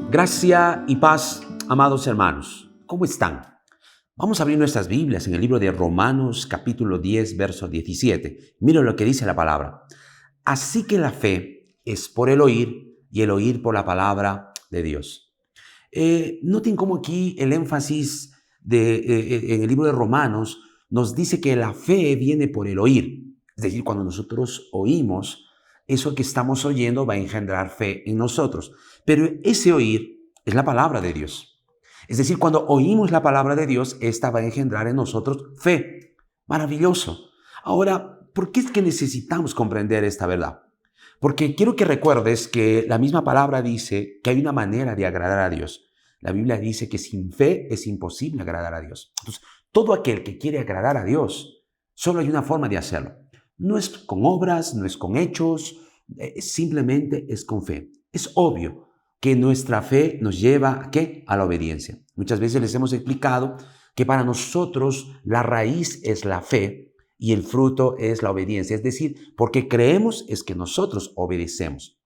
Gracia y paz, amados hermanos. ¿Cómo están? Vamos a abrir nuestras Biblias en el libro de Romanos, capítulo 10, verso 17. Miren lo que dice la palabra. Así que la fe es por el oír y el oír por la palabra de Dios. Noten cómo aquí el énfasis en el libro de Romanos nos dice que la fe viene por el oír. Es decir, cuando nosotros oímos, eso que estamos oyendo va a engendrar fe en nosotros. Pero ese oír es la palabra de Dios. Es decir, cuando oímos la palabra de Dios, esta va a engendrar en nosotros fe. Maravilloso. Ahora, ¿por qué es que necesitamos comprender esta verdad? Porque quiero que recuerdes que la misma palabra dice que hay una manera de agradar a Dios. La Biblia dice que sin fe es imposible agradar a Dios. Entonces, todo aquel que quiere agradar a Dios, solo hay una forma de hacerlo. No es con obras, no es con hechos, simplemente es con fe. Es obvio que nuestra fe nos lleva ¿a qué? A la obediencia. Muchas veces les hemos explicado que para nosotros la raíz es la fe y el fruto es la obediencia. Es decir, porque creemos es que nosotros obedecemos.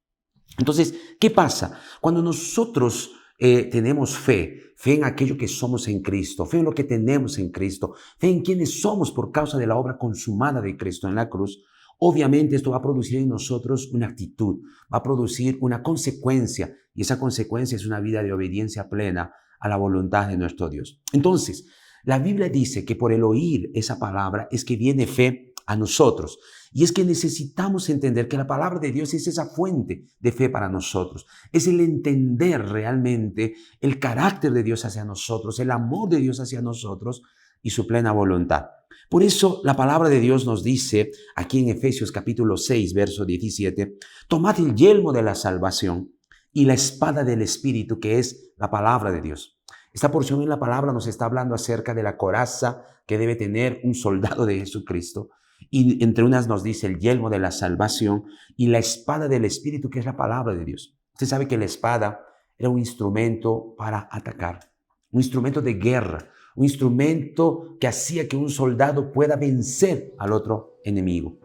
Entonces, ¿qué pasa? Cuando nosotros tenemos fe en aquello que somos en Cristo, fe en lo que tenemos en Cristo, fe en quienes somos por causa de la obra consumada de Cristo en la cruz, obviamente esto va a producir en nosotros una actitud, va a producir una consecuencia, y esa consecuencia es una vida de obediencia plena a la voluntad de nuestro Dios. Entonces, la Biblia dice que por el oír esa palabra es que viene fe a nosotros. Y es que necesitamos entender que la palabra de Dios es esa fuente de fe para nosotros. Es el entender realmente el carácter de Dios hacia nosotros, el amor de Dios hacia nosotros y su plena voluntad. Por eso la palabra de Dios nos dice aquí en Efesios capítulo 6, verso 17, tomad el yelmo de la salvación y la espada del Espíritu, que es la palabra de Dios. Esta porción en la palabra nos está hablando acerca de la coraza que debe tener un soldado de Jesucristo. Y entre unas nos dice el yelmo de la salvación y la espada del Espíritu, que es la palabra de Dios. Usted sabe que la espada era un instrumento para atacar, un instrumento de guerra, un instrumento que hacía que un soldado pueda vencer al otro enemigo.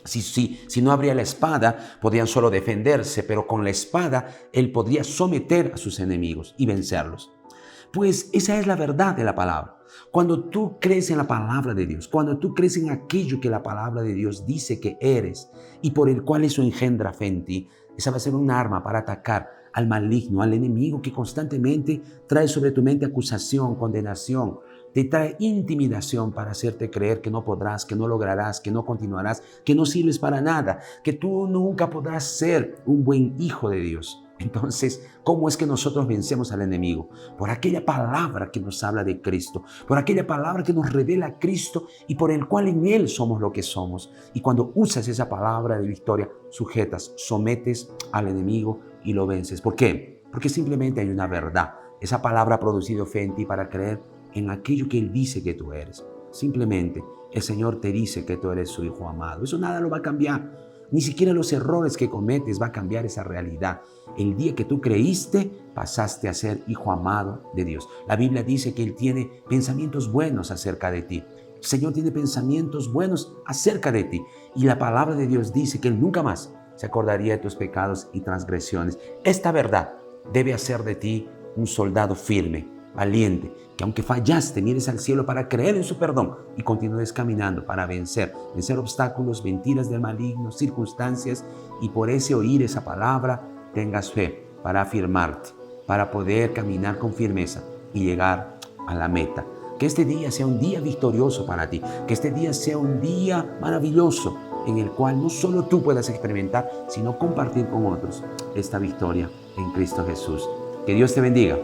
Si no habría la espada, podían solo defenderse, pero con la espada él podría someter a sus enemigos y vencerlos. Pues esa es la verdad de la palabra. Cuando tú crees en la palabra de Dios, cuando tú crees en aquello que la palabra de Dios dice que eres y por el cual eso engendra fe en ti, esa va a ser un arma para atacar al maligno, al enemigo que constantemente trae sobre tu mente acusación, condenación, te trae intimidación para hacerte creer que no podrás, que no lograrás, que no continuarás, que no sirves para nada, que tú nunca podrás ser un buen hijo de Dios. Entonces, ¿cómo es que nosotros vencemos al enemigo? Por aquella palabra que nos habla de Cristo, por aquella palabra que nos revela a Cristo y por el cual en Él somos lo que somos. Y cuando usas esa palabra de victoria, sujetas, sometes al enemigo y lo vences. ¿Por qué? Porque simplemente hay una verdad. Esa palabra ha producido fe en ti para creer en aquello que Él dice que tú eres. Simplemente el Señor te dice que tú eres su hijo amado. Eso nada lo va a cambiar. Ni siquiera los errores que cometes va a cambiar esa realidad. El día que tú creíste, pasaste a ser hijo amado de Dios. La Biblia dice que Él tiene pensamientos buenos acerca de ti. El Señor tiene pensamientos buenos acerca de ti. Y la palabra de Dios dice que Él nunca más se acordaría de tus pecados y transgresiones. Esta verdad debe hacer de ti un soldado firme, valiente, que aunque fallaste, mires al cielo para creer en su perdón y continúes caminando para vencer obstáculos, mentiras del maligno, circunstancias, y por ese oír esa palabra tengas fe para afirmarte, para poder caminar con firmeza y llegar a la meta. Que este día sea un día victorioso para ti, que este día sea un día maravilloso en el cual no solo tú puedas experimentar, sino compartir con otros esta victoria en Cristo Jesús. Que Dios te bendiga.